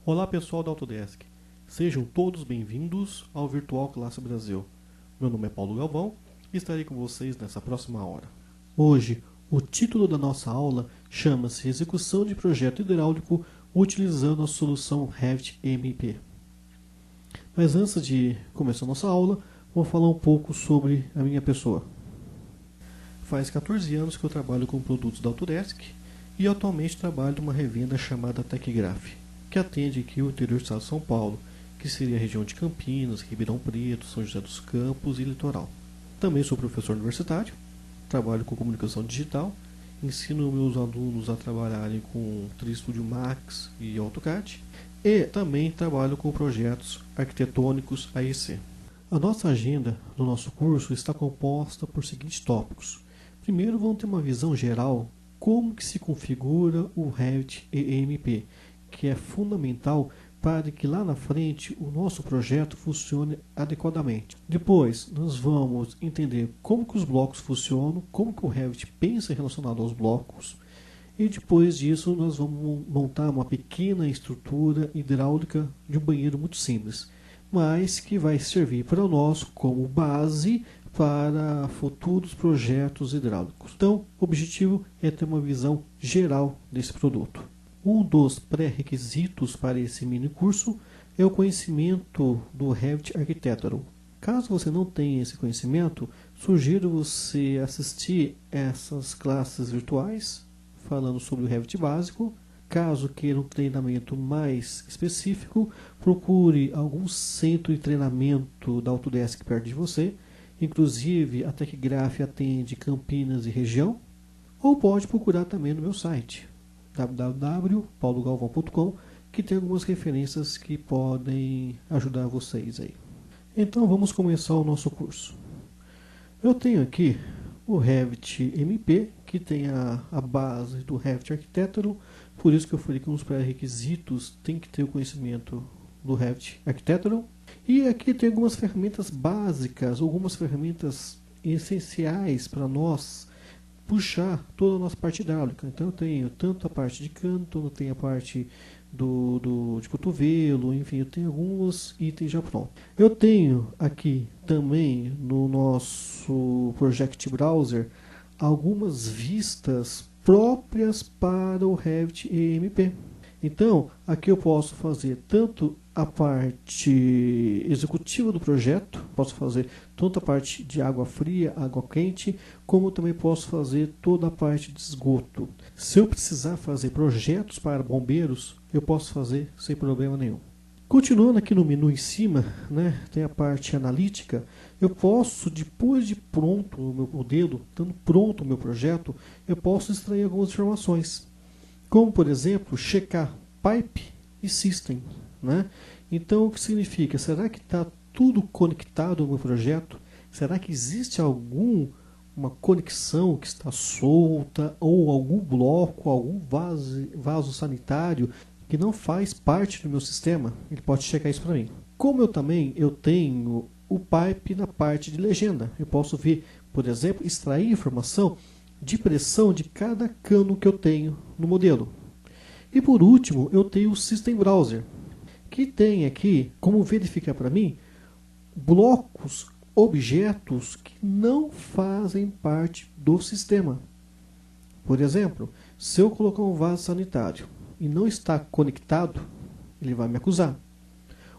Olá pessoal da Autodesk, sejam todos bem-vindos ao Virtual Classe Brasil. Meu nome é Paulo Galvão e estarei com vocês nessa próxima hora. Hoje, o título da nossa aula chama-se Execução de Projeto Hidráulico utilizando a solução Revit MP. Mas antes de começar a nossa aula, vou falar um pouco sobre a minha pessoa. Faz 14 anos que eu trabalho com produtos da Autodesk e atualmente trabalho numa revenda chamada TecGraph, que atende aqui o interior do estado de São Paulo, que seria a região de Campinas, Ribeirão Preto, São José dos Campos e Litoral. Também sou professor universitário, trabalho com comunicação digital, ensino meus alunos a trabalharem com 3 Studio Max e AutoCAD e também trabalho com projetos arquitetônicos AEC. A nossa agenda do nosso curso está composta por seguintes tópicos. Primeiro, vamos ter uma visão geral como que se configura o Revit EMP, que é fundamental para que lá na frente o nosso projeto funcione adequadamente. Depois, nós vamos entender como que os blocos funcionam, como que o Revit pensa relacionado aos blocos, e depois disso nós vamos montar uma pequena estrutura hidráulica de um banheiro muito simples, mas que vai servir para nós como base para futuros projetos hidráulicos. Então, o objetivo é ter uma visão geral desse produto. Um dos pré-requisitos para esse mini curso é o conhecimento do Revit Architectural. Caso você não tenha esse conhecimento, sugiro você assistir essas classes virtuais falando sobre o Revit básico. Caso queira um treinamento mais específico, procure algum centro de treinamento da Autodesk perto de você. Inclusive, a TecGraph atende Campinas e região. Ou pode procurar também no meu site www.paulogalvão.com, que tem algumas referências que podem ajudar vocês aí. Então vamos começar o nosso curso. Eu tenho aqui o Revit MP, que tem a base do Revit Architectural, por isso que eu falei que uns pré-requisitos tem que ter o conhecimento do Revit Architectural. E aqui tem algumas ferramentas básicas, algumas ferramentas essenciais para nós puxar toda a nossa parte hidráulica. Então eu tenho tanto a parte de canto, eu tenho a parte de cotovelo, enfim, eu tenho alguns itens já prontos. Eu tenho aqui também no nosso Project Browser algumas vistas próprias para o Revit EMP. Então, aqui eu posso fazer tanto a parte executiva do projeto, posso fazer tanto a parte de água fria, água quente, como também posso fazer toda a parte de esgoto. Se eu precisar fazer projetos para bombeiros, eu posso fazer sem problema nenhum. Continuando aqui no menu em cima, né, tem a parte analítica. Eu posso, depois de pronto o meu modelo, estando pronto o meu projeto, eu posso extrair algumas informações. Como, por exemplo, checar pipe e system, né? Então, o que significa? Será que está tudo conectado ao meu projeto? Será que existe alguma conexão que está solta, ou algum bloco, algum vaso sanitário que não faz parte do meu sistema? Ele pode checar isso para mim. Como eu tenho o pipe na parte de legenda. Eu posso ver, por exemplo, extrair informação de pressão de cada cano que eu tenho no modelo. E por último, eu tenho o System Browser, que tem aqui como verificar para mim blocos, objetos que não fazem parte do sistema. Por exemplo, se eu colocar um vaso sanitário e não está conectado, ele vai me acusar.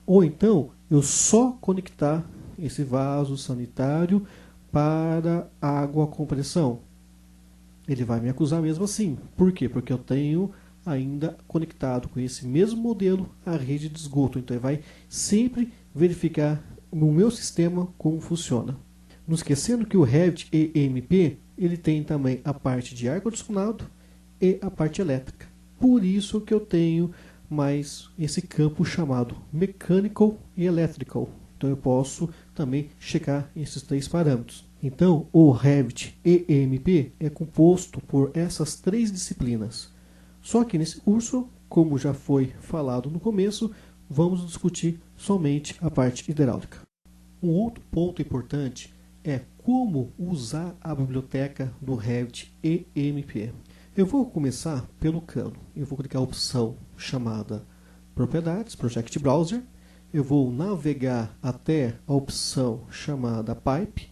Ou então, eu só conectar esse vaso sanitário para água com pressão, ele vai me acusar mesmo assim. Por quê? Porque eu tenho ainda conectado com esse mesmo modelo a rede de esgoto. Então ele vai sempre verificar no meu sistema como funciona. Não esquecendo que o Revit EMP ele tem também a parte de ar-condicionado e a parte elétrica. Por isso que eu tenho mais esse campo chamado Mechanical e Electrical. Então eu posso também checar esses 3 parâmetros. Então, o Revit EMP é composto por essas 3 disciplinas. Só que nesse curso, como já foi falado no começo, vamos discutir somente a parte hidráulica. Um outro ponto importante é como usar a biblioteca do Revit EMP. Eu vou começar pelo cano. Eu vou clicar a opção chamada Propriedades, Project Browser. Eu vou navegar até a opção chamada Pipe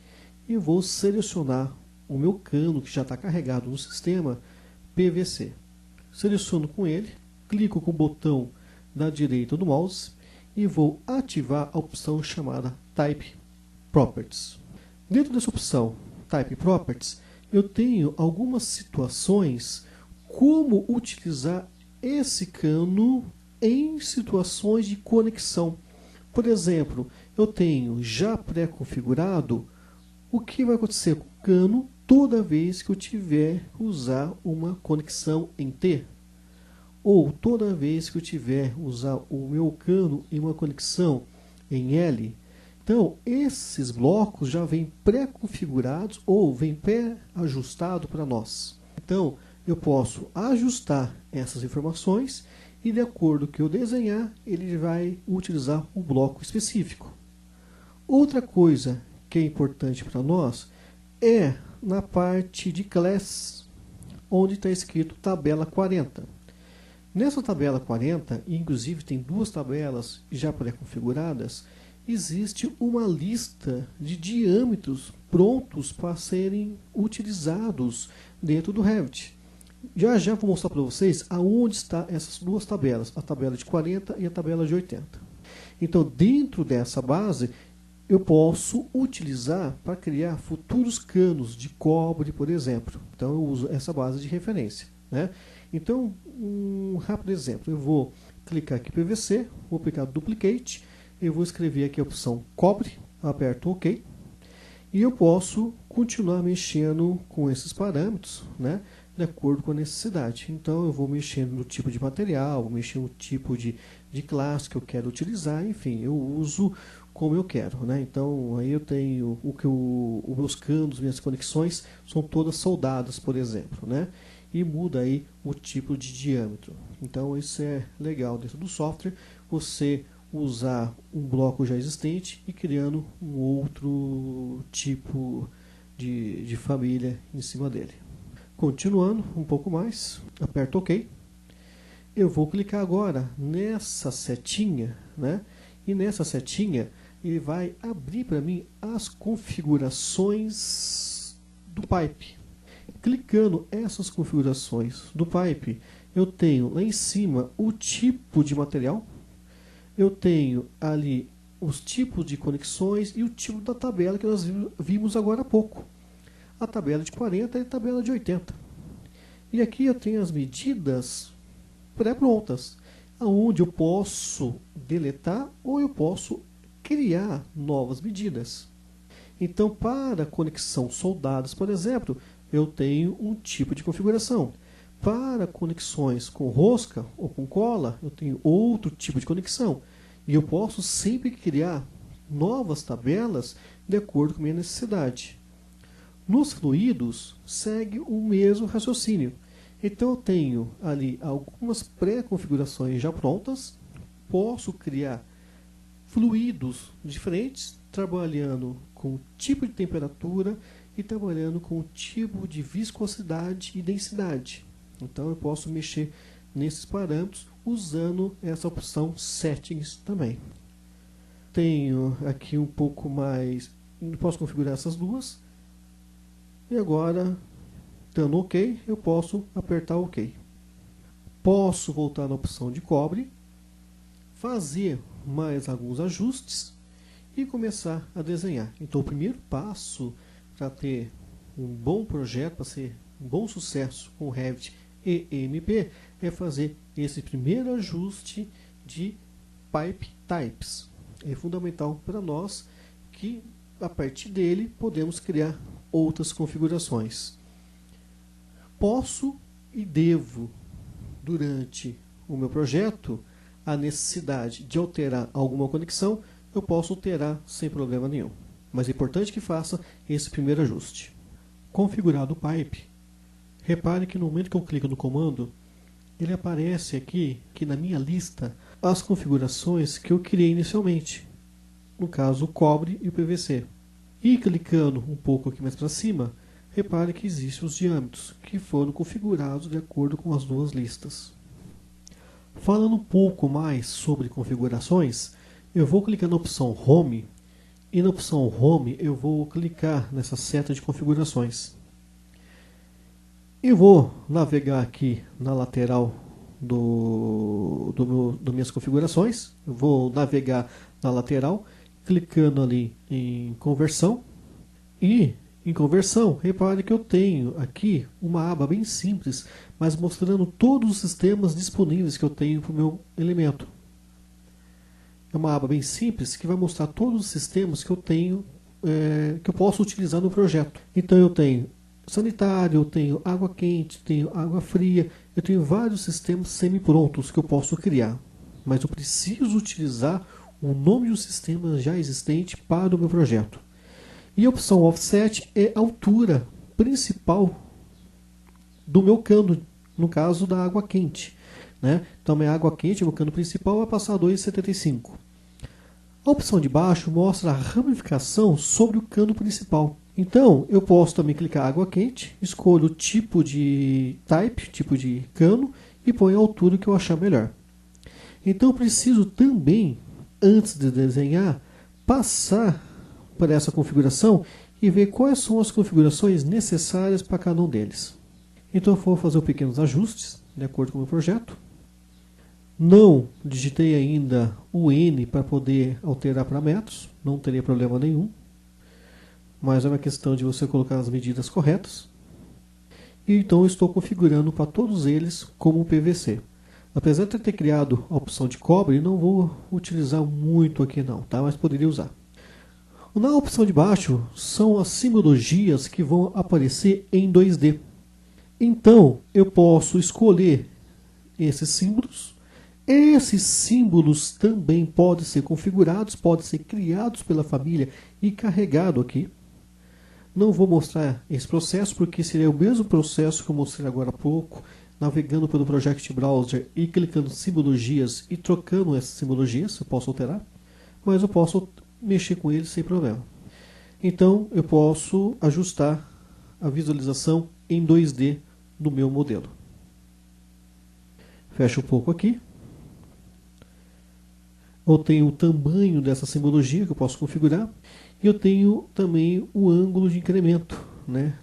e vou selecionar o meu cano que já está carregado no sistema PVC. Seleciono com ele, clico com o botão da direita do mouse e vou ativar a opção chamada Type Properties. Dentro dessa opção Type Properties, eu tenho algumas situações como utilizar esse cano em situações de conexão. Por exemplo, eu tenho já pré-configurado o que vai acontecer com o cano toda vez que eu tiver que usar uma conexão em T, ou toda vez que eu tiver que usar o meu cano em uma conexão em L. Então, esses blocos já vêm pré-configurados ou vêm pré-ajustado para nós. Então, eu posso ajustar essas informações e, de acordo com o que eu desenhar, ele vai utilizar o bloco específico. Outra coisa que é importante para nós é na parte de Class, onde está escrito tabela 40. Nessa tabela 40, inclusive tem duas tabelas já pré-configuradas, existe uma lista de diâmetros prontos para serem utilizados dentro do Revit. Já já vou mostrar para vocês aonde estão essas duas tabelas, a tabela de 40 e a tabela de 80. Então, dentro dessa base, eu posso utilizar para criar futuros canos de cobre, por exemplo. Então, eu uso essa base de referência, né? Então, um rápido exemplo. Eu vou clicar aqui em PVC, vou aplicar Duplicate, eu vou escrever aqui a opção cobre, aperto OK, e eu posso continuar mexendo com esses parâmetros, né, de acordo com a necessidade. Então eu vou mexendo no tipo de material, vou mexer no tipo de classe que eu quero utilizar, enfim, eu uso como eu quero, né? Então aí eu tenho os meus canos, minhas conexões são todas soldadas, por exemplo, né? E muda aí o tipo de diâmetro. Então isso é legal dentro do software, você usar um bloco já existente e criando um outro tipo de família em cima dele. Continuando um pouco mais, aperto OK. Eu vou clicar agora nessa setinha, né? E nessa setinha ele vai abrir para mim as configurações do pipe. Clicando essas configurações do pipe, eu tenho lá em cima o tipo de material, eu tenho ali os tipos de conexões e o tipo da tabela que nós vimos agora há pouco. A tabela de 40 e a tabela de 80. E aqui eu tenho as medidas pré-prontas, onde eu posso deletar ou eu posso criar novas medidas. Então, para conexão soldadas, por exemplo, eu tenho um tipo de configuração. Para conexões com rosca ou com cola, eu tenho outro tipo de conexão. E eu posso sempre criar novas tabelas de acordo com a minha necessidade. Nos fluidos, segue o mesmo raciocínio. Então eu tenho ali algumas pré-configurações já prontas, posso criar fluidos diferentes, trabalhando com tipo de temperatura e trabalhando com tipo de viscosidade e densidade. Então eu posso mexer nesses parâmetros usando essa opção Settings também. Tenho aqui um pouco mais, posso configurar essas duas. E agora, dando OK, eu posso apertar OK. Posso voltar na opção de cobre, fazer mais alguns ajustes e começar a desenhar. Então o primeiro passo para ter um bom projeto, para ser um bom sucesso com Revit e EMP, é fazer esse primeiro ajuste de Pipe Types. É fundamental para nós que a partir dele podemos criar outras configurações. Posso e devo, durante o meu projeto, a necessidade de alterar alguma conexão, eu posso alterar sem problema nenhum. Mas é importante que faça esse primeiro ajuste. Configurado o pipe, repare que no momento que eu clico no comando, ele aparece aqui na minha lista as configurações que eu criei inicialmente. No caso, o cobre e o PVC. E clicando um pouco aqui mais para cima, repare que existem os diâmetros, que foram configurados de acordo com as duas listas. Falando um pouco mais sobre configurações, eu vou clicar na opção Home e na opção Home eu vou clicar nessa seta de configurações. E vou navegar aqui na lateral das minhas configurações. Eu vou navegar na lateral, clicando ali em conversão. E em conversão, repare que eu tenho aqui uma aba bem simples, mas mostrando todos os sistemas disponíveis que eu tenho para o meu elemento. É uma aba bem simples que vai mostrar todos os sistemas que eu tenho, que eu posso utilizar no projeto. Então eu tenho sanitário, eu tenho água quente, tenho água fria, eu tenho vários sistemas semi-prontos que eu posso criar. Mas eu preciso utilizar o nome do sistema já existente para o meu projeto. E a opção Offset é a altura principal do meu cano, no caso da água quente. Né? Então, minha água quente, meu cano principal, vai passar a 2,75. A opção de baixo mostra a ramificação sobre o cano principal. Então, eu posso também clicar água quente, escolho o tipo de type, tipo de cano, e ponho a altura que eu achar melhor. Então, eu preciso também, antes de desenhar, passar por essa configuração e ver quais são as configurações necessárias para cada um deles. Então, eu vou fazer pequenos ajustes, de acordo com o meu projeto. Não digitei ainda o N para poder alterar para metros, não teria problema nenhum. Mas é uma questão de você colocar as medidas corretas. E então eu estou configurando para todos eles como PVC. Apesar de ter criado a opção de cobre, não vou utilizar muito aqui não, tá? Mas poderia usar. Na opção de baixo são as simbologias que vão aparecer em 2D. Então eu posso escolher esses símbolos. Esses símbolos também podem ser configurados, podem ser criados pela família e carregado aqui. Não vou mostrar esse processo porque seria o mesmo processo que eu mostrei agora há pouco, navegando pelo Project Browser e clicando em simbologias e trocando essas simbologias. Eu posso alterar, mas eu posso mexer com eles sem problema. Então eu posso ajustar a visualização em 2D do meu modelo. Fecho um pouco aqui. Eu tenho o tamanho dessa simbologia que eu posso configurar. E eu tenho também o ângulo de incremento, né,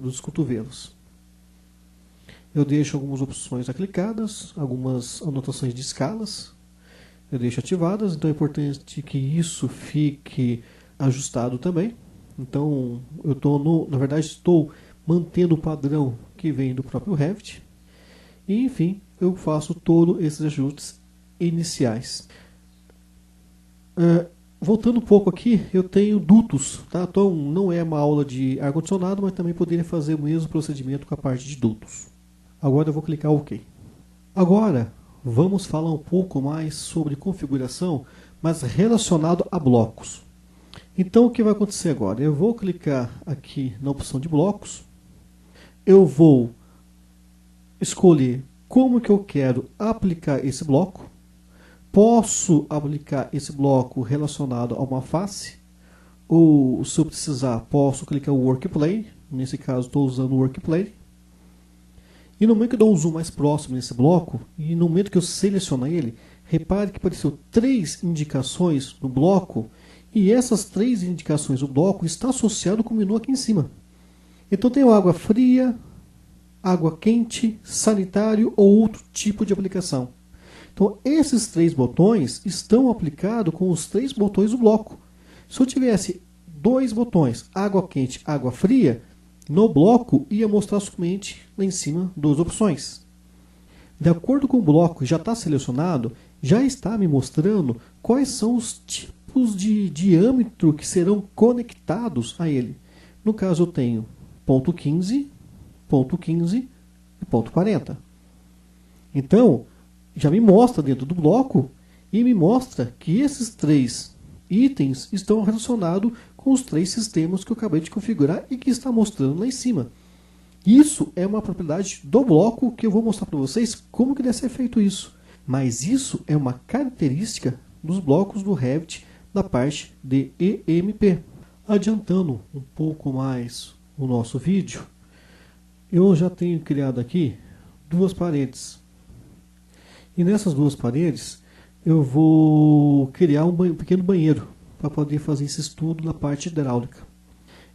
dos cotovelos. Eu deixo algumas opções clicadas, algumas anotações de escalas. Eu deixo ativadas, então é importante que isso fique ajustado também. Então, na verdade, estou mantendo o padrão que vem do próprio Revit. E, enfim, eu faço todos esses ajustes iniciais. Voltando um pouco aqui, eu tenho dutos. Tá? Então, não é uma aula de ar-condicionado, mas também poderia fazer o mesmo procedimento com a parte de dutos. Agora eu vou clicar OK. Agora, vamos falar um pouco mais sobre configuração, mas relacionado a blocos. Então, o que vai acontecer agora? Eu vou clicar aqui na opção de blocos. Eu vou escolher como que eu quero aplicar esse bloco. Posso aplicar esse bloco relacionado a uma face. Ou, se eu precisar, posso clicar o Workplane. Nesse caso, estou usando o Workplane. E no momento que eu dou um zoom mais próximo nesse bloco, e no momento que eu seleciono ele, repare que apareceu 3 indicações no bloco, e essas 3 indicações do bloco estão associadas com o menu aqui em cima. Então tem água fria, água quente, sanitário ou outro tipo de aplicação. Então esses 3 botões estão aplicados com os 3 botões do bloco. Se eu tivesse 2 botões, água quente, água fria, no bloco ia mostrar somente lá em cima 2 opções. De acordo com o bloco que já está selecionado, já está me mostrando quais são os tipos de diâmetro que serão conectados a ele. No caso eu tenho ponto 15, ponto 15 e ponto 40. Então, já me mostra dentro do bloco e me mostra que esses 3 itens estão relacionados com os 3 sistemas que eu acabei de configurar e que está mostrando lá em cima. Isso é uma propriedade do bloco que eu vou mostrar para vocês como que deve ser feito isso. Mas isso é uma característica dos blocos do Revit da parte de EMP. Adiantando um pouco mais o nosso vídeo, eu já tenho criado aqui 2 paredes. E nessas duas paredes eu vou criar um pequeno banheiro para poder fazer esse estudo na parte hidráulica.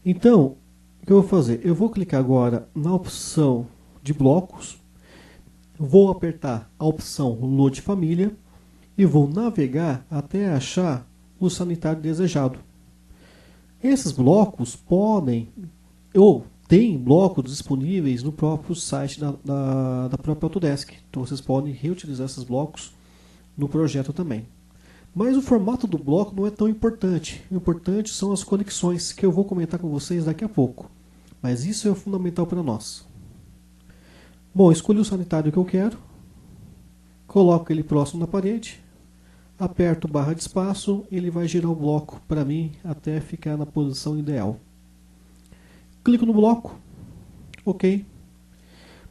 Então, o que eu vou fazer? Eu vou clicar agora na opção de blocos, vou apertar a opção Load Família e vou navegar até achar o sanitário desejado. Esses blocos podem ou tem blocos disponíveis no próprio site da própria Autodesk. Então vocês podem reutilizar esses blocos no projeto também. Mas o formato do bloco não é tão importante. O importante são as conexões, que eu vou comentar com vocês daqui a pouco. Mas isso é fundamental para nós. Bom, escolhi o sanitário que eu quero. Coloco ele próximo na parede. Aperto barra de espaço e ele vai girar o bloco para mim até ficar na posição ideal. Clico no bloco. OK.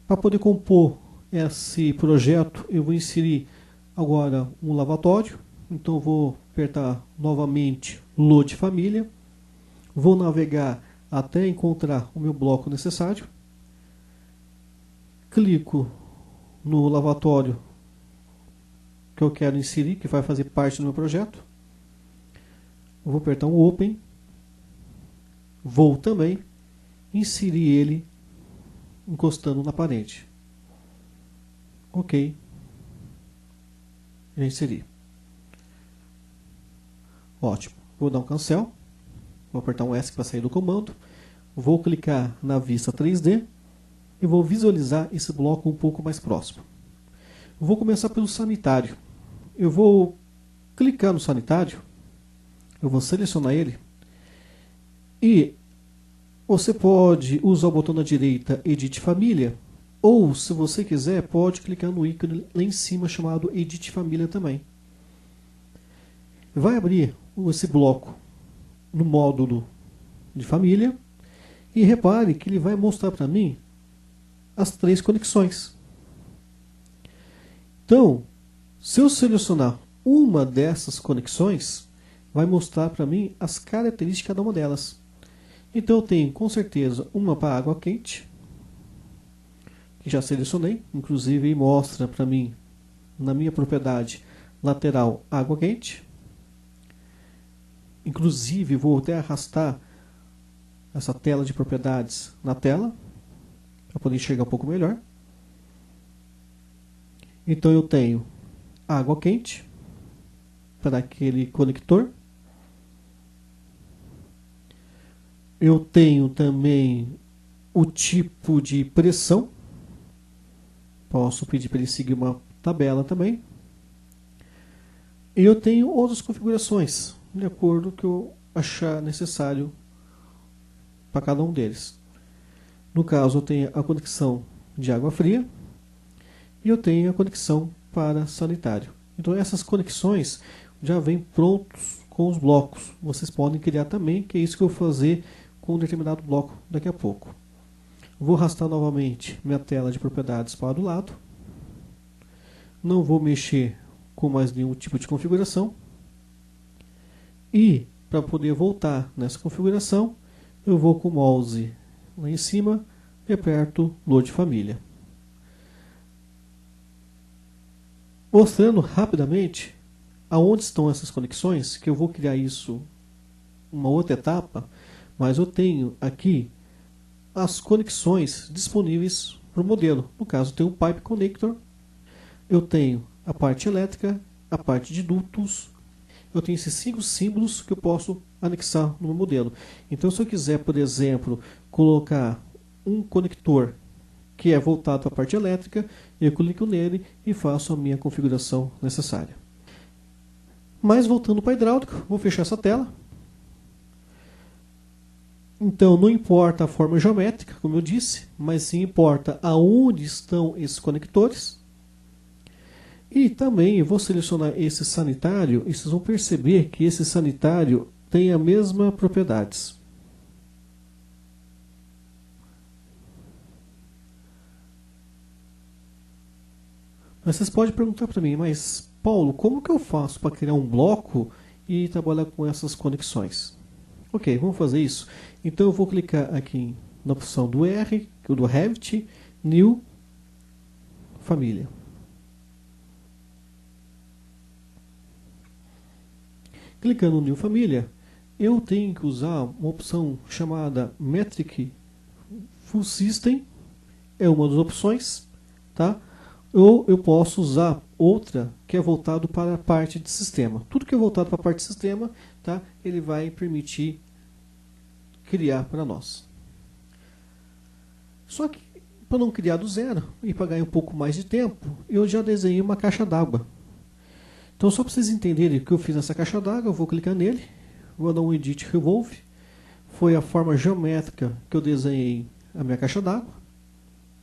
Para poder compor esse projeto, eu vou inserir agora um lavatório. Então vou apertar novamente Load Família. Vou navegar até encontrar o meu bloco necessário. Clico no lavatório que eu quero inserir, que vai fazer parte do meu projeto. Vou apertar um Open. Vou também inserir ele encostando na parede. OK. Já inseri. Ótimo. Vou dar um cancel. Vou apertar um S para sair do comando. Vou clicar na vista 3D e vou visualizar esse bloco um pouco mais próximo. Vou começar pelo sanitário. Eu vou clicar no sanitário. Eu vou selecionar ele. E você pode usar o botão da direita Edit Família. Ou, se você quiser, pode clicar no ícone lá em cima chamado Edit Família também. Vai abrir esse bloco no módulo de família. E repare que ele vai mostrar para mim as 3 conexões. Então, se eu selecionar uma dessas conexões, vai mostrar para mim as características de cada uma delas. Então eu tenho com certeza uma para água quente, que já selecionei, inclusive mostra para mim na minha propriedade lateral água quente. Inclusive vou até arrastar essa tela de propriedades na tela, para poder enxergar um pouco melhor. Então eu tenho água quente para aquele conector. Eu tenho também o tipo de pressão. Posso pedir para ele seguir uma tabela também. E eu tenho outras configurações, de acordo com o que eu achar necessário para cada um deles. No caso, eu tenho a conexão de água fria e eu tenho a conexão para sanitário. Então essas conexões já vêm prontos com os blocos. Vocês podem criar também, que é isso que eu vou fazer com um determinado bloco daqui a pouco. Vou arrastar novamente minha tela de propriedades para o lado. Não vou mexer com mais nenhum tipo de configuração. E para poder voltar nessa configuração, eu vou com o mouse lá em cima e aperto Load Família. Mostrando rapidamente aonde estão essas conexões, que eu vou criar isso uma outra etapa, mas eu tenho aqui as conexões disponíveis para o modelo. No caso, eu tenho o Pipe Connector, eu tenho a parte elétrica, a parte de dutos, eu tenho esses 5 símbolos que eu posso anexar no meu modelo. Então, se eu quiser, por exemplo, colocar um conector que é voltado para a parte elétrica, eu clico nele e faço a minha configuração necessária. Mas voltando para a hidráulica, vou fechar essa tela. Então não importa a forma geométrica, como eu disse, mas sim importa aonde estão esses conectores. E também eu vou selecionar esse sanitário e vocês vão perceber que esse sanitário tem as mesmas propriedades. Mas vocês podem perguntar para mim, mas Paulo, como que eu faço para criar um bloco e trabalhar com essas conexões? Ok, vamos fazer isso. Então eu vou clicar aqui na opção do R, do Revit, New, Família. Clicando no New Família, eu tenho que usar uma opção chamada Metric Full System, é uma das opções, tá? Ou eu posso usar outra que é voltado para a parte de sistema. Tudo que é voltado para a parte de sistema, tá? Ele vai permitir criar para nós. Só que para não criar do zero e para ganhar um pouco mais de tempo, eu já desenhei uma caixa d'água. Então, só para vocês entenderem o que eu fiz nessa caixa d'água, eu vou clicar nele, vou dar um Edit Revolve. Foi a forma geométrica que eu desenhei a minha caixa d'água.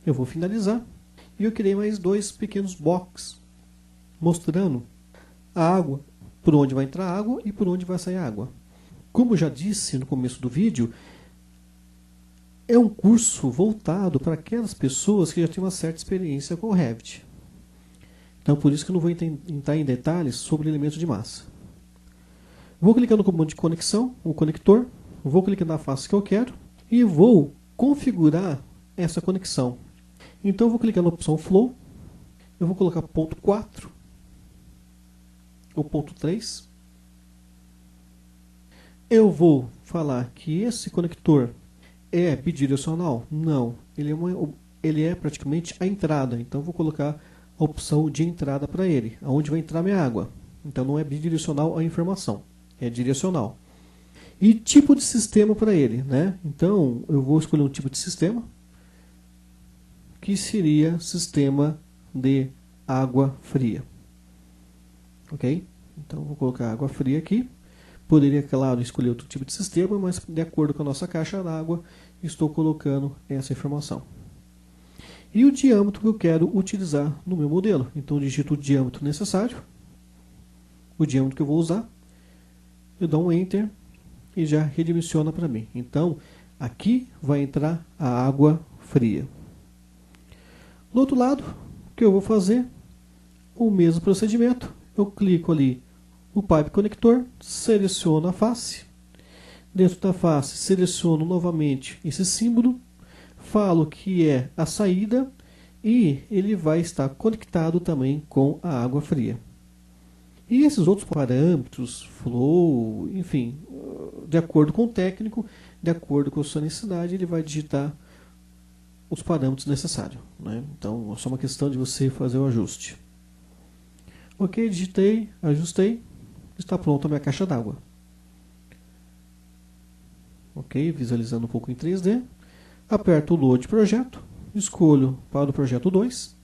Eu vou finalizar. E eu criei mais dois pequenos boxes, mostrando a água, por onde vai entrar a água e por onde vai sair a água. Como eu já disse no começo do vídeo, é um curso voltado para aquelas pessoas que já têm uma certa experiência com o Revit. Então, por isso que eu não vou entrar em detalhes sobre elementos de massa. Vou clicar no comando de conexão, o conector, vou clicar na face que eu quero e vou configurar essa conexão. Então, eu vou clicar na opção Flow, eu vou colocar ponto 4 ou ponto 3. Eu vou falar que esse conector é bidirecional? Não, ele é praticamente a entrada, então eu vou colocar a opção de entrada para ele, aonde vai entrar minha água. Então não é bidirecional a informação, é direcional. E tipo de sistema para ele, né? Então eu vou escolher um tipo de sistema, que seria sistema de água fria. Ok? Então eu vou colocar água fria aqui. Poderia, claro, escolher outro tipo de sistema, mas de acordo com a nossa caixa d'água, estou colocando essa informação. E o diâmetro que eu quero utilizar no meu modelo. Então, eu digito o diâmetro necessário, o diâmetro que eu vou usar, eu dou um Enter e já redimensiona para mim. Então, aqui vai entrar a água fria. Do outro lado, o que eu vou fazer? O mesmo procedimento. Eu clico ali o Pipe Conector, seleciono a face. Dentro da face, seleciono novamente esse símbolo. Falo que é a saída e ele vai estar conectado também com a água fria. E esses outros parâmetros, flow, enfim, de acordo com o técnico, de acordo com a sua necessidade, ele vai digitar os parâmetros necessários, né? Então é só uma questão de você fazer o ajuste. Ok, digitei, ajustei, está pronta a minha caixa d'água. Ok, visualizando um pouco em 3D. Aperto o Load Projeto, escolho para o projeto 2,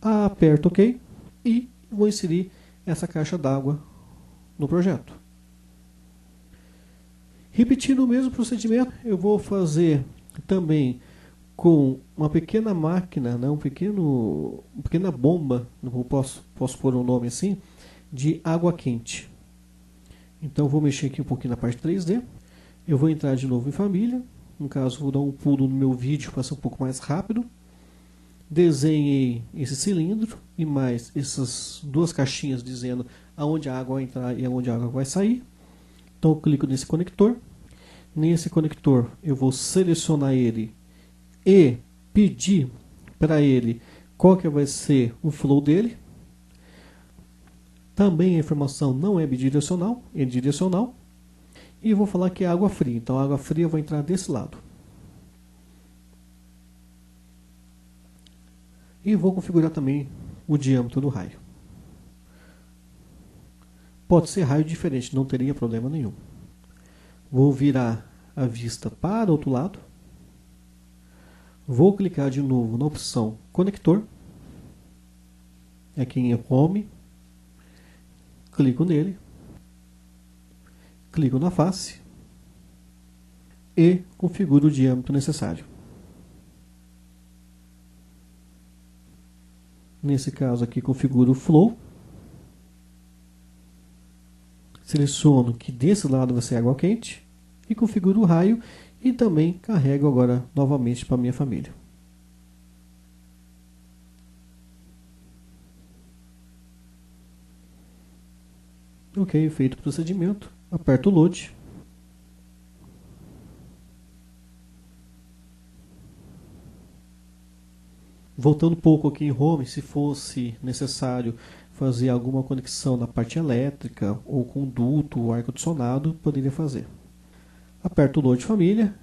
aperto OK e vou inserir essa caixa d'água no projeto. Repetindo o mesmo procedimento, eu vou fazer também com uma pequena máquina, né, uma pequena bomba, posso pôr um nome assim, de água quente. Então vou mexer aqui um pouquinho na parte 3D, eu vou entrar de novo em família. No caso, vou dar um pulo no meu vídeo para ser um pouco mais rápido. Desenhei esse cilindro e mais essas duas caixinhas dizendo aonde a água vai entrar e aonde a água vai sair. Então eu clico nesse conector. Nesse conector eu vou selecionar ele e pedir para ele qual que vai ser o flow dele. Também a informação não é bidirecional, é direcional. E vou falar que é água fria. Então a água fria vai entrar desse lado. E vou configurar também o diâmetro do raio. Pode ser raio diferente, não teria problema nenhum. Vou virar a vista para o outro lado. Vou clicar de novo na opção Conector. Aqui em Home. Clico nele. Clico na face e configuro o diâmetro necessário. Nesse caso aqui, configuro o flow. Seleciono que desse lado vai ser água quente e configuro o raio e também carrego agora novamente para a minha família. Ok, feito o procedimento. Aperto o Load. Voltando um pouco aqui em Home, se fosse necessário fazer alguma conexão na parte elétrica, ou conduto, ou ar-condicionado, poderia fazer. Aperto o Load Família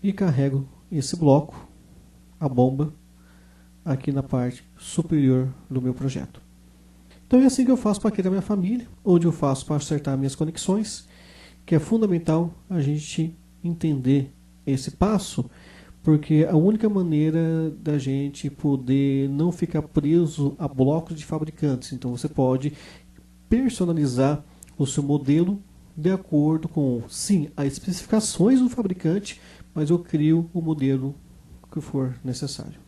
e carrego esse bloco, a bomba, aqui na parte superior do meu projeto. Então é assim que eu faço para aqui da minha família, onde eu faço para acertar minhas conexões, que é fundamental a gente entender esse passo, porque a única maneira da gente poder não ficar preso a blocos de fabricantes. Então você pode personalizar o seu modelo de acordo com, sim, as especificações do fabricante, mas eu crio o modelo que for necessário.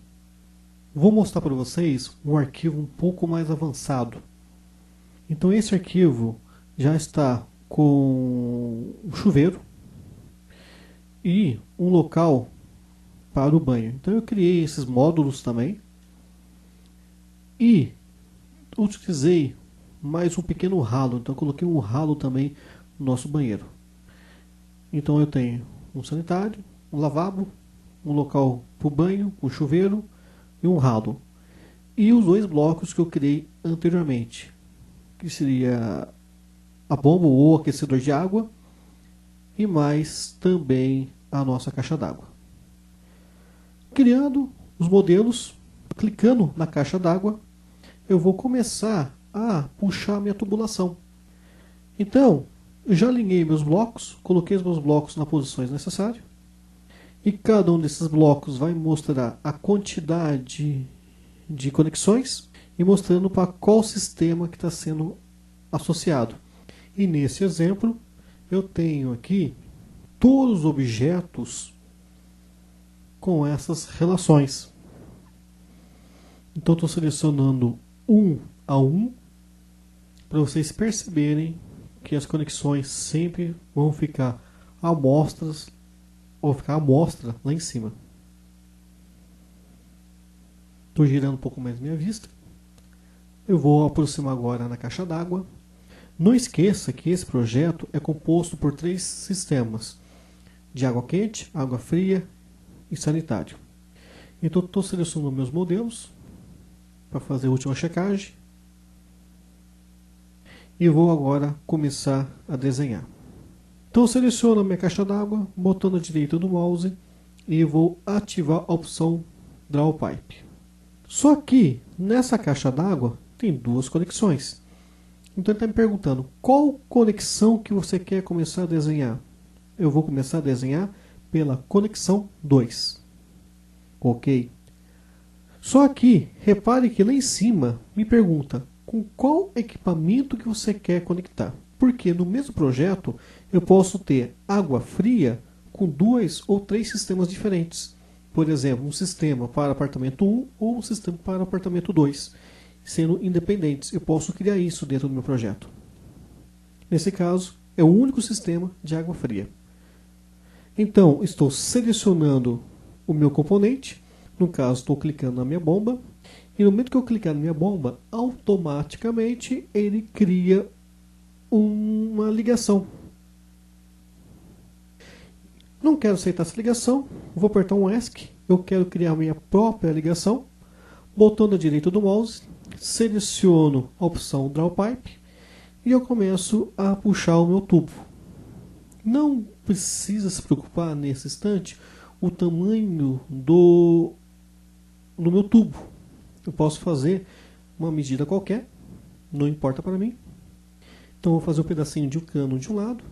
Vou mostrar para vocês um arquivo um pouco mais avançado. Então esse arquivo já está com um chuveiro e um local para o banho. Então eu criei esses módulos também e utilizei mais um pequeno ralo. Então eu coloquei um ralo também no nosso banheiro. Então eu tenho um sanitário, um lavabo, um local para o banho, um chuveiro e um ralo. E os dois blocos que eu criei anteriormente, que seria a bomba ou aquecedor de água e mais também a nossa caixa d'água. Criando os modelos, clicando na caixa d'água, eu vou começar a puxar minha tubulação. Então, eu já alinhei meus blocos, coloquei os meus blocos nas posições necessárias. E cada um desses blocos vai mostrar a quantidade de conexões e mostrando para qual sistema que está sendo associado. E nesse exemplo, eu tenho aqui todos os objetos com essas relações. Então estou selecionando um a um para vocês perceberem que as conexões sempre vão ficar amostras ou ficar amostra lá em cima. Estou girando um pouco mais minha vista. Eu vou aproximar agora na caixa d'água. Não esqueça que esse projeto é composto por 3 sistemas: de água quente, água fria e sanitário. Então estou selecionando meus modelos para fazer a última checagem e vou agora começar a desenhar. Então seleciono a minha caixa d'água, botando à direita do mouse e vou ativar a opção Draw Pipe. Só que nessa caixa d'água tem 2 conexões. Então ele está me perguntando qual conexão que você quer começar a desenhar. Eu vou começar a desenhar pela conexão 2. Ok? Só que repare que lá em cima me pergunta com qual equipamento que você quer conectar. Porque no mesmo projeto eu posso ter água fria com 2 ou 3 sistemas diferentes. Por exemplo, um sistema para apartamento 1 ou um sistema para apartamento 2. Sendo independentes, eu posso criar isso dentro do meu projeto. Nesse caso, é o único sistema de água fria. Então, estou selecionando o meu componente. No caso, estou clicando na minha bomba. E no momento que eu clicar na minha bomba, automaticamente ele cria uma ligação. Não quero aceitar essa ligação, vou apertar um ESC. Eu quero criar minha própria ligação. Botão da direita do mouse, seleciono a opção Draw Pipe e eu começo a puxar o meu tubo. Não precisa se preocupar nesse instante o tamanho do meu tubo. Eu posso fazer uma medida qualquer, não importa para mim. Então vou fazer um pedacinho de um cano de um lado,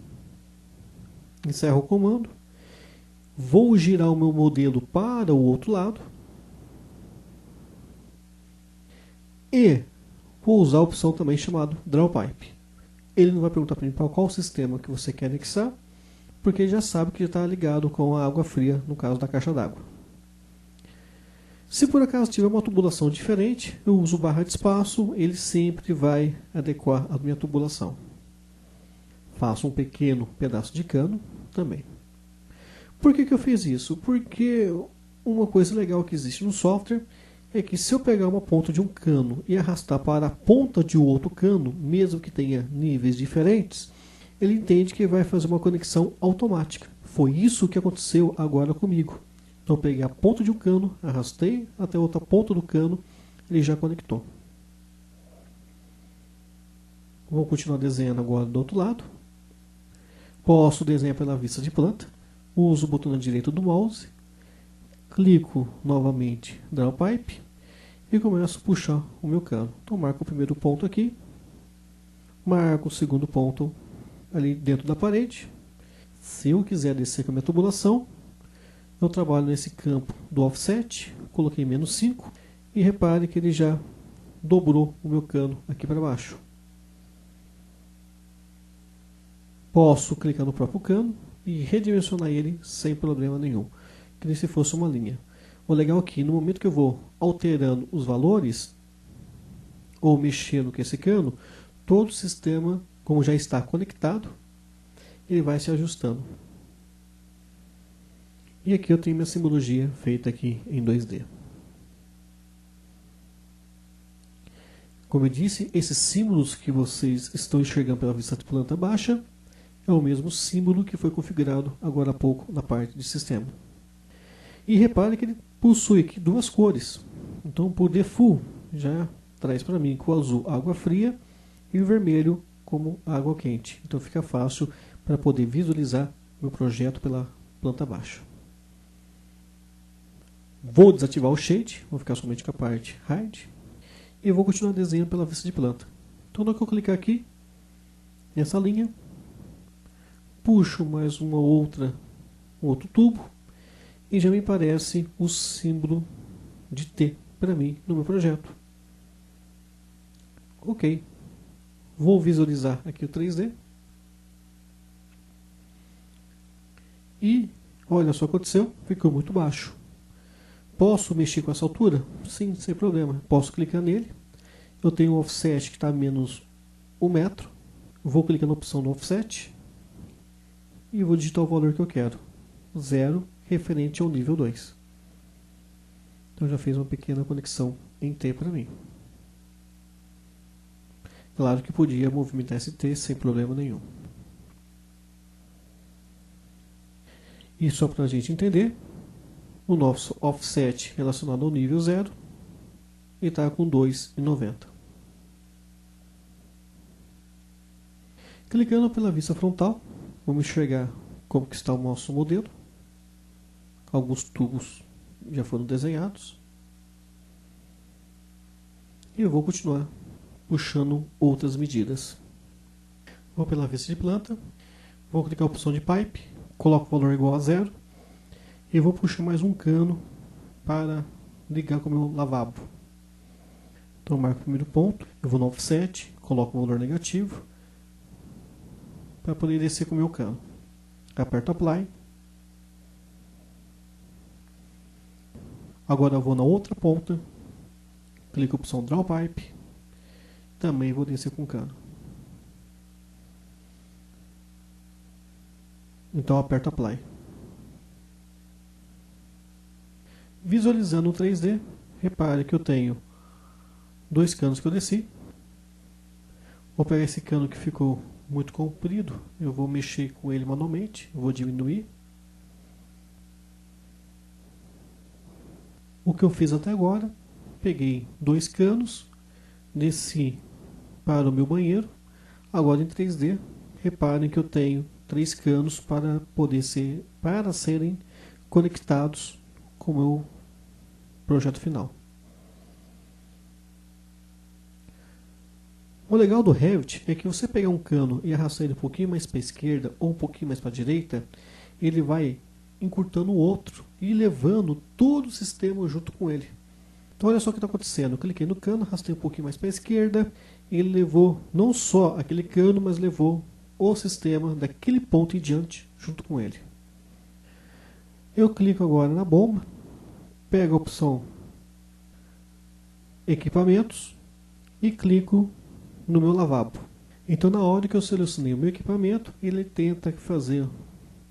encerro o comando, vou girar o meu modelo para o outro lado e vou usar a opção também chamada Draw Pipe. Ele não vai perguntar para mim para qual sistema que você quer anexar, porque ele já sabe que está ligado com a água fria, no caso da caixa d'água. Se por acaso tiver uma tubulação diferente, eu uso barra de espaço, ele sempre vai adequar a minha tubulação. Faço um pequeno pedaço de cano também. Por que eu fiz isso? Porque uma coisa legal que existe no software é que se eu pegar uma ponta de um cano e arrastar para a ponta de outro cano, mesmo que tenha níveis diferentes, ele entende que vai fazer uma conexão automática. Foi isso que aconteceu agora comigo. Então eu peguei a ponta de um cano, arrastei até a outra ponta do cano, ele já conectou. Vou continuar desenhando agora do outro lado. Posso desenhar pela vista de planta. Uso o botão direito do mouse. Clico novamente Draw Pipe e começo a puxar o meu cano. Então marco o primeiro ponto aqui. Marco o segundo ponto ali dentro da parede. Se eu quiser descer com a minha tubulação, eu trabalho nesse campo do offset. Coloquei -5 e repare que ele já dobrou o meu cano aqui para baixo. Posso clicar no próprio cano e redimensionar ele sem problema nenhum, que nem se fosse uma linha. O legal é que no momento que eu vou alterando os valores ou mexendo com esse cano, todo o sistema, como já está conectado, ele vai se ajustando. E aqui eu tenho minha simbologia feita aqui em 2D. Como eu disse, esses símbolos que vocês estão enxergando pela vista de planta baixa é o mesmo símbolo que foi configurado agora há pouco na parte de sistema. E repare que ele possui aqui duas cores. Então, por default, já traz para mim com o azul água fria e o vermelho como água quente. Então fica fácil para poder visualizar meu projeto pela planta baixa. Vou desativar o shade, vou ficar somente com a parte hide. E vou continuar desenhando pela vista de planta. Então, na hora que eu clicar aqui, nessa linha, puxo mais um outro tubo e já me aparece o símbolo de T para mim no meu projeto. Ok. Vou visualizar aqui o 3D. E olha só o que aconteceu, ficou muito baixo. Posso mexer com essa altura? Sim, sem problema. Posso clicar nele. Eu tenho um offset que está a menos 1 metro. Vou clicar na opção do offset e vou digitar o valor que eu quero. 0 referente ao nível 2. Então já fez uma pequena conexão em T para mim. Claro que podia movimentar esse T sem problema nenhum. E só para a gente entender, o nosso offset relacionado ao nível 0 e está com 2,90. Clicando pela vista frontal, vamos enxergar como que está o nosso modelo. Alguns tubos já foram desenhados. E eu vou continuar puxando outras medidas. Vou pela vista de planta, vou clicar a opção de pipe, coloco o valor igual a 0 e vou puxar mais um cano para ligar com o meu lavabo. Então eu marco o primeiro ponto, eu vou no offset, coloco o valor negativo para poder descer com o meu cano. Aperto Apply. Agora eu vou na outra ponta, clico a opção Draw Pipe, também vou descer com o cano. Então aperto Apply. Visualizando o 3D, repare que eu tenho dois canos que eu desci. Vou pegar esse cano que ficou muito comprido, eu vou mexer com ele manualmente, vou diminuir. O que eu fiz até agora, peguei dois canos, desci para o meu banheiro. Agora em 3D, reparem que eu tenho 3 canos para serem conectados com o meu projeto final. O legal do Revit é que você pegar um cano e arrastar ele um pouquinho mais para a esquerda ou um pouquinho mais para a direita, ele vai encurtando o outro e levando todo o sistema junto com ele. Então olha só o que está acontecendo. Eu cliquei no cano, arrastei um pouquinho mais para a esquerda, e ele levou não só aquele cano, mas levou o sistema daquele ponto em diante junto com ele. Eu clico agora na bomba, pego a opção Equipamentos e clico no meu lavabo. Então na hora que eu selecionei o meu equipamento, ele tenta fazer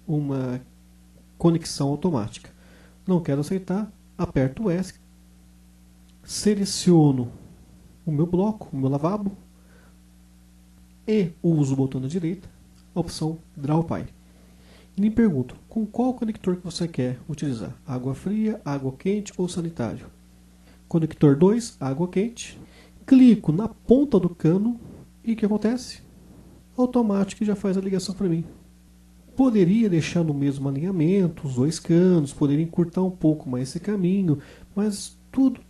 uma conexão automática. Não quero aceitar, aperto o S, seleciono o meu bloco, o meu lavabo e uso o botão da direita, a opção Draw Pipe. Lhe pergunto, com qual conector que você quer utilizar? Água fria, água quente ou sanitário? Conector 2, água quente. Clico na ponta do cano e o que acontece? Automático já faz a ligação para mim. Poderia deixar no mesmo alinhamento os dois canos, poderia encurtar um pouco mais esse caminho, mas tudo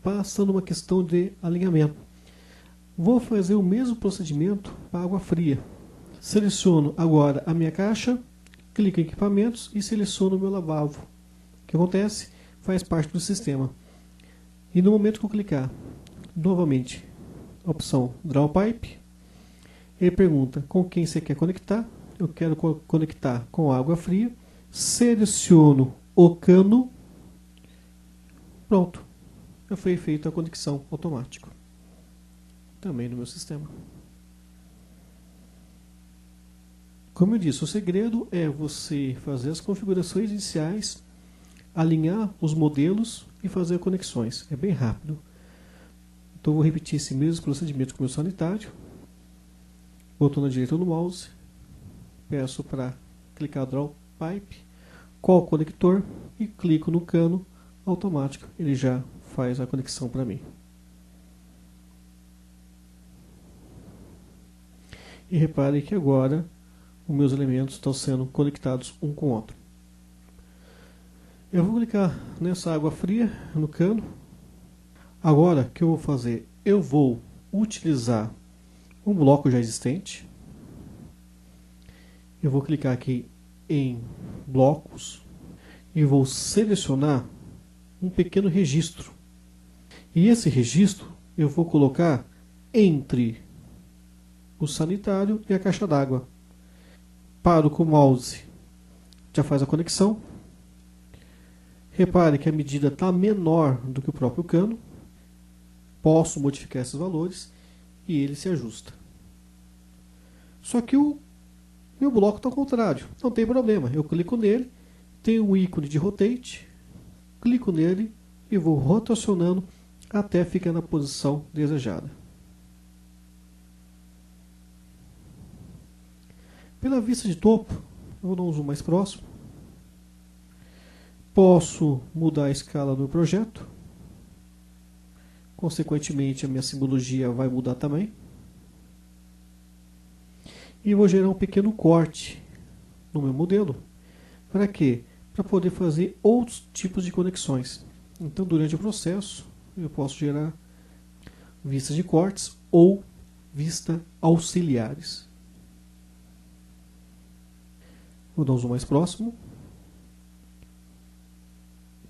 passa numa questão de alinhamento. Vou fazer o mesmo procedimento para água fria. Seleciono agora a minha caixa, clico em equipamentos e seleciono o meu lavabo. O que acontece? Faz parte do sistema. E no momento que eu clicar novamente a opção Draw Pipe, ele pergunta com quem você quer conectar. Eu quero conectar com água fria. Seleciono o cano. Pronto. Já foi feita a conexão automática. Também no meu sistema. Como eu disse, o segredo é você fazer as configurações iniciais, alinhar os modelos e fazer conexões. É bem rápido. Então vou repetir esse mesmo procedimento com o meu sanitário. Botão na direita do mouse. Peço para clicar Draw Pipe. Qual conector? E clico no cano automático. Ele já faz a conexão para mim. E repare que agora os meus elementos estão sendo conectados um com o outro. Eu vou clicar nessa água fria no cano. Agora, o que eu vou fazer? Eu vou utilizar um bloco já existente. Eu vou clicar aqui em blocos e vou selecionar um pequeno registro. E esse registro eu vou colocar entre o sanitário e a caixa d'água. Paro com o mouse, já faz a conexão. Repare que a medida está menor do que o próprio cano. Posso modificar esses valores e ele se ajusta. Só que o meu bloco está ao contrário. Não tem problema. Eu clico nele, tem um ícone de rotate, clico nele e vou rotacionando até ficar na posição desejada. Pela vista de topo, eu vou dar um zoom mais próximo. Posso mudar a escala do projeto. Consequentemente, a minha simbologia vai mudar também. E vou gerar um pequeno corte no meu modelo. Para quê? Para poder fazer outros tipos de conexões. Então, durante o processo, eu posso gerar vistas de cortes ou vista auxiliares. Vou dar um zoom mais próximo.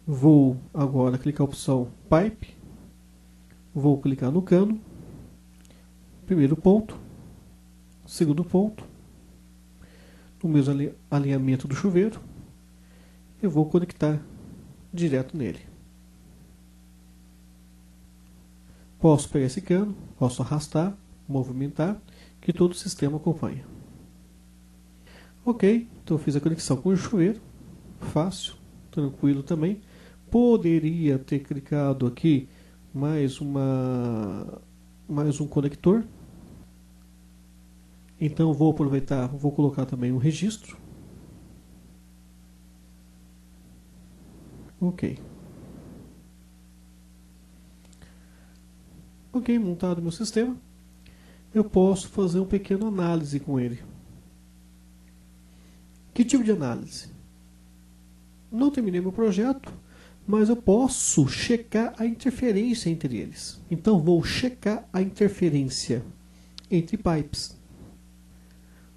Vou agora clicar a opção Pipe. Vou clicar no cano. Primeiro ponto. Segundo ponto. No mesmo alinhamento do chuveiro. Eu vou conectar direto nele. Posso pegar esse cano, posso arrastar, movimentar, que todo o sistema acompanha. Ok, então eu fiz a conexão com o chuveiro. Fácil, tranquilo também. Poderia ter clicado aqui mais um conector. Então vou aproveitar, vou colocar também um registro. Ok. Ok, montado meu sistema. Eu posso fazer uma pequena análise com ele. Que tipo de análise? Não terminei meu projeto, mas eu posso checar a interferência entre eles. Então vou checar a interferência entre pipes.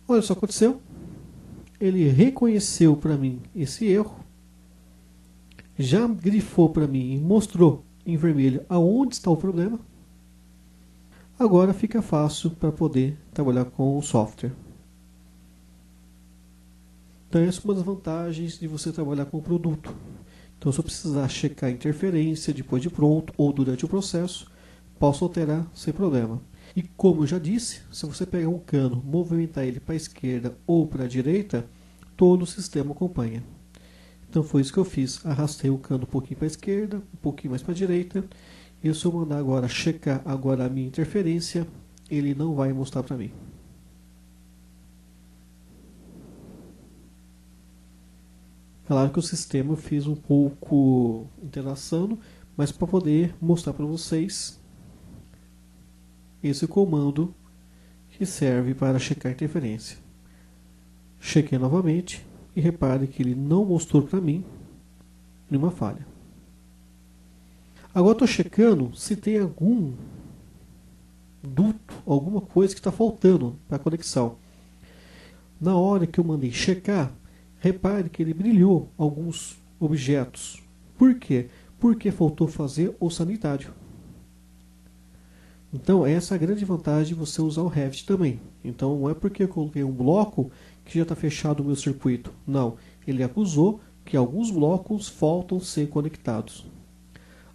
Olha só o que aconteceu. Ele reconheceu para mim esse erro, já grifou para mim e mostrou em vermelho aonde está o problema. Agora fica fácil para poder trabalhar com o software. Então essa é uma das vantagens de você trabalhar com o produto. Então se eu precisar checar a interferência depois de pronto ou durante o processo, posso alterar sem problema. E como eu já disse, se você pegar um cano, movimentar ele para a esquerda ou para a direita, todo o sistema acompanha. Então foi isso que eu fiz. Arrastei o cano um pouquinho para a esquerda, um pouquinho mais para a direita. E se eu mandar agora checar agora a minha interferência, ele não vai mostrar para mim. Claro que o sistema eu fiz um pouco interação, mas para poder mostrar para vocês esse comando que serve para checar a interferência. Chequei novamente e repare que ele não mostrou para mim nenhuma falha. Agora estou checando se tem algum duto, alguma coisa que está faltando para a conexão. Na hora que eu mandei checar, repare que ele brilhou alguns objetos. Por quê? Porque faltou fazer o sanitário. Então essa é a grande vantagem de você usar o Revit também. Então não é porque eu coloquei um bloco que já está fechado o meu circuito. Não, ele acusou que alguns blocos faltam ser conectados.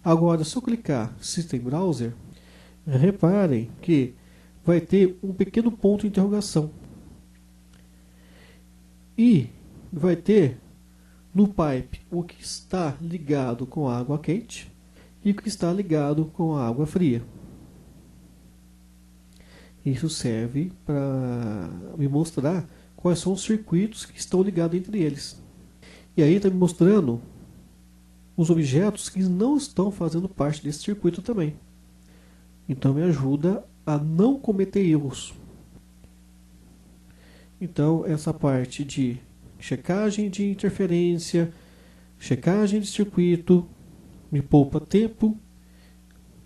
Agora, se eu clicar System Browser, reparem que vai ter um pequeno ponto de interrogação. E vai ter no pipe o que está ligado com a água quente e o que está ligado com a água fria. Isso serve para me mostrar quais são os circuitos que estão ligados entre eles. E aí está me mostrando os objetos que não estão fazendo parte desse circuito também. Então me ajuda a não cometer erros. Então essa parte de checagem de interferência, checagem de circuito, me poupa tempo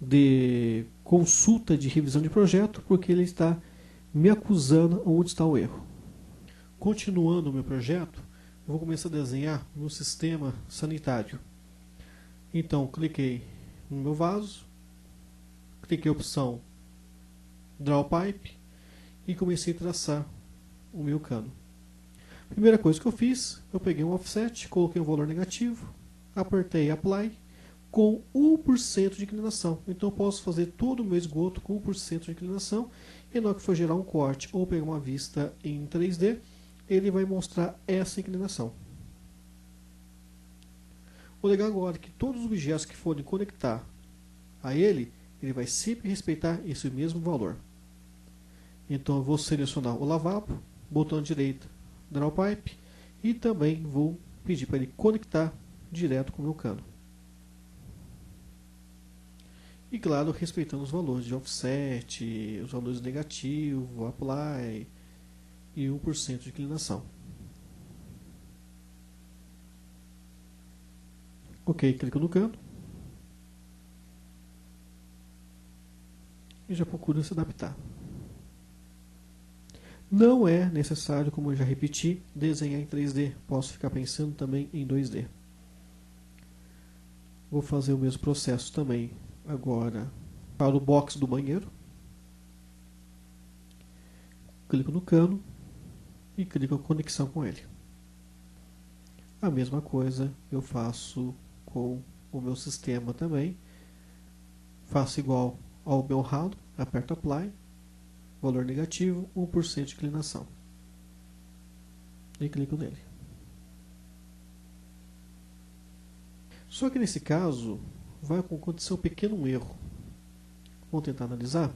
de consulta de revisão de projeto, porque ele está me acusando onde está o erro. Continuando o meu projeto, eu vou começar a desenhar no sistema sanitário. Então cliquei no meu vaso, cliquei a opção Draw Pipe e comecei a traçar o meu cano. Primeira coisa que eu fiz, eu peguei um offset, coloquei um valor negativo, apertei Apply com 1% de inclinação. Então eu posso fazer todo o meu esgoto com 1% de inclinação e na hora que for gerar um corte ou pegar uma vista em 3D, ele vai mostrar essa inclinação. O legal agora é que todos os objetos que forem conectar a ele vai sempre respeitar esse mesmo valor. Então eu vou selecionar o lavabo, botão direito, Draw Pipe, e também vou pedir para ele conectar direto com o meu cano. E claro, respeitando os valores de offset, os valores negativos, Apply e 1% de inclinação. Ok, clico no cano. E já procuro se adaptar. Não é necessário, como eu já repeti, desenhar em 3D. Posso ficar pensando também em 2D. Vou fazer o mesmo processo também agora para o box do banheiro. Clico no cano e clico a conexão com ele. A mesma coisa eu faço com o meu sistema também. Faço igual ao meu ralo, aperto Apply, valor negativo, 1% de inclinação. E clico nele. Só que nesse caso, vai acontecer um pequeno erro. Vamos tentar analisar?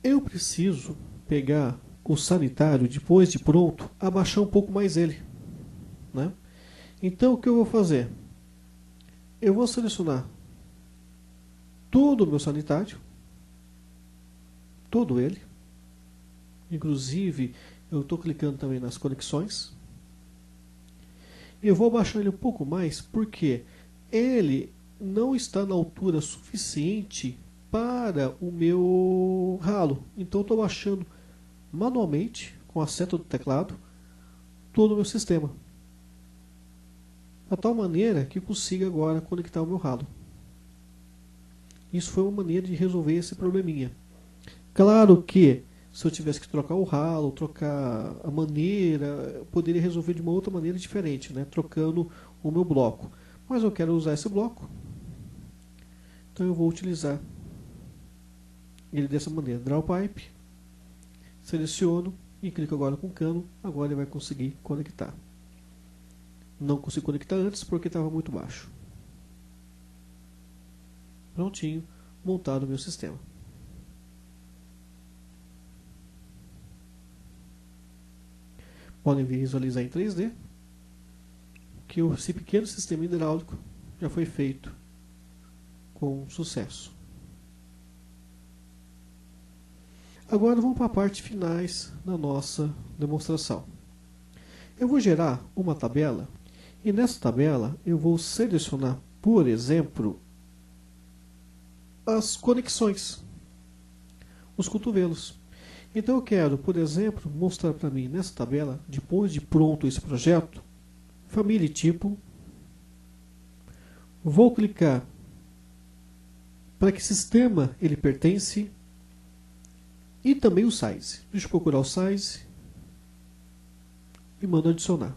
Eu preciso pegar o sanitário, depois de pronto, abaixar um pouco mais ele, né? Então o que eu vou fazer? Eu vou selecionar todo o meu sanitário, todo ele, inclusive eu estou clicando também nas conexões, e eu vou abaixar ele um pouco mais porque ele não está na altura suficiente para o meu ralo. Então eu estou baixando manualmente, com a seta do teclado, todo o meu sistema. De tal maneira que consiga agora conectar o meu ralo. Isso foi uma maneira de resolver esse probleminha. Claro que se eu tivesse que trocar o ralo, trocar a maneira, eu poderia resolver de uma outra maneira diferente, né? Trocando o meu bloco. Mas eu quero usar esse bloco, então eu vou utilizar ele dessa maneira. Draw Pipe, seleciono e clico agora com o cano. Agora ele vai conseguir conectar. Não consigo conectar antes porque estava muito baixo. Prontinho, montado o meu sistema. Podem visualizar em 3D. que esse pequeno sistema hidráulico já foi feito com sucesso. Agora vamos para a parte finais da nossa demonstração. Eu vou gerar uma tabela e nessa tabela eu vou selecionar, por exemplo, as conexões, os cotovelos. Então eu quero, por exemplo, mostrar para mim nessa tabela, depois de pronto esse projeto, família e tipo. Vou clicar para que sistema ele pertence e também o size. Deixa eu procurar o size e mando adicionar.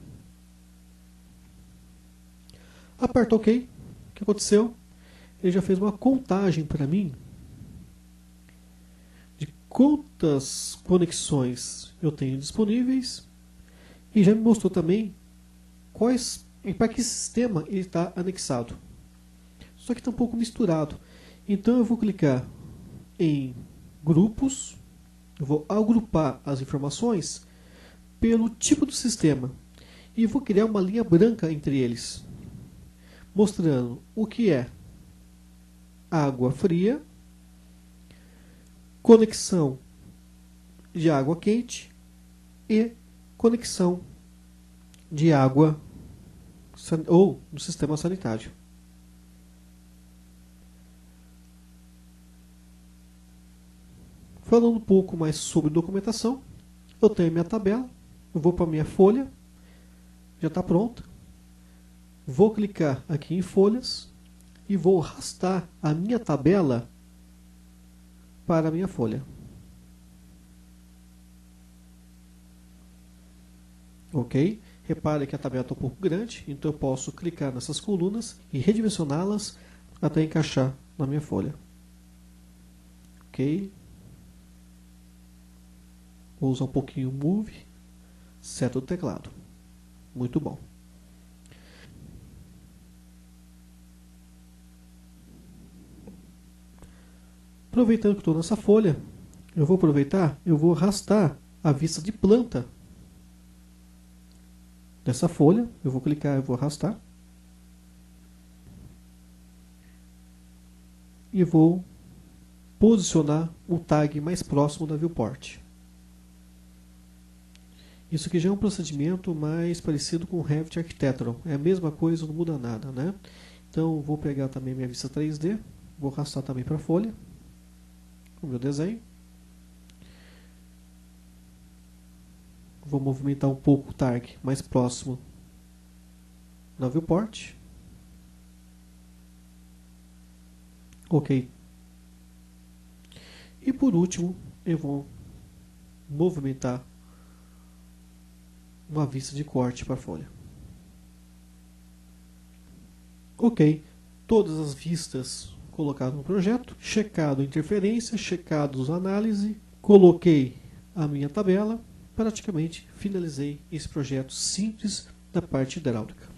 Aperto OK. O que aconteceu? Ele já fez uma contagem para mim de quantas conexões eu tenho disponíveis e já me mostrou também para que sistema ele está anexado. Só que está um pouco misturado. Então eu vou clicar em grupos, eu vou agrupar as informações pelo tipo do sistema e vou criar uma linha branca entre eles, mostrando o que é água fria, conexão de água quente e conexão de água ou do sistema sanitário. Falando um pouco mais sobre documentação, eu tenho minha tabela, eu vou para minha folha, já está pronta. Vou clicar aqui em folhas e vou arrastar a minha tabela para a minha folha. Ok? Repare que a tabela está um pouco grande, então eu posso clicar nessas colunas e redimensioná-las até encaixar na minha folha. Ok? Vou usar um pouquinho o Move, seta do teclado. Muito bom. Aproveitando que estou nessa folha, eu vou arrastar a vista de planta dessa folha. Eu vou clicar, eu vou arrastar. E vou posicionar o tag mais próximo da viewport. Isso aqui já é um procedimento mais parecido com o Revit Architectural. É a mesma coisa, não muda nada, né? Então vou pegar também minha vista 3D, vou arrastar também para a folha, o meu desenho. Vou movimentar um pouco o tag mais próximo na viewport. Ok. E por último, eu vou movimentar uma vista de corte para a folha. Ok. Todas as vistas colocadas no projeto, checado a interferência, checado a análise, coloquei a minha tabela, praticamente finalizei esse projeto simples da parte hidráulica.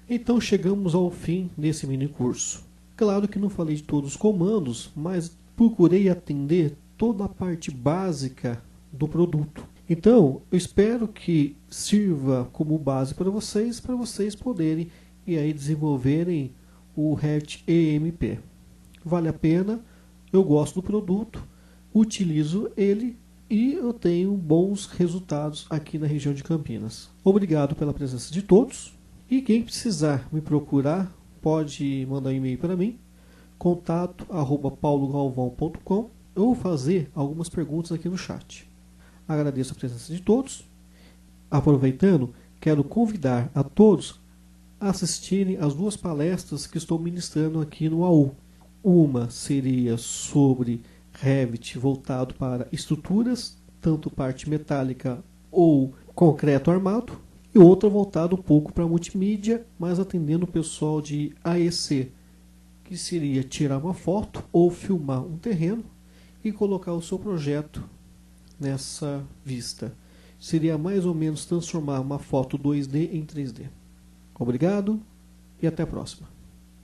Então chegamos ao fim desse mini curso. Claro que não falei de todos os comandos, mas procurei atender toda a parte básica do produto. Então, eu espero que sirva como base para vocês poderem e aí desenvolverem o Revit EMP. Vale a pena, eu gosto do produto, utilizo ele e eu tenho bons resultados aqui na região de Campinas. Obrigado pela presença de todos e quem precisar me procurar pode mandar um e-mail para mim, contato@paulogalvão.com ou fazer algumas perguntas aqui no chat. Agradeço a presença de todos. Aproveitando, quero convidar a todos a assistirem as duas palestras que estou ministrando aqui no AU. Uma seria sobre Revit voltado para estruturas, tanto parte metálica ou concreto armado, e outra voltada um pouco para multimídia, mas atendendo o pessoal de AEC, que seria tirar uma foto ou filmar um terreno e colocar o seu projeto nessa vista. Seria mais ou menos transformar uma foto 2D em 3D. Obrigado e até a próxima.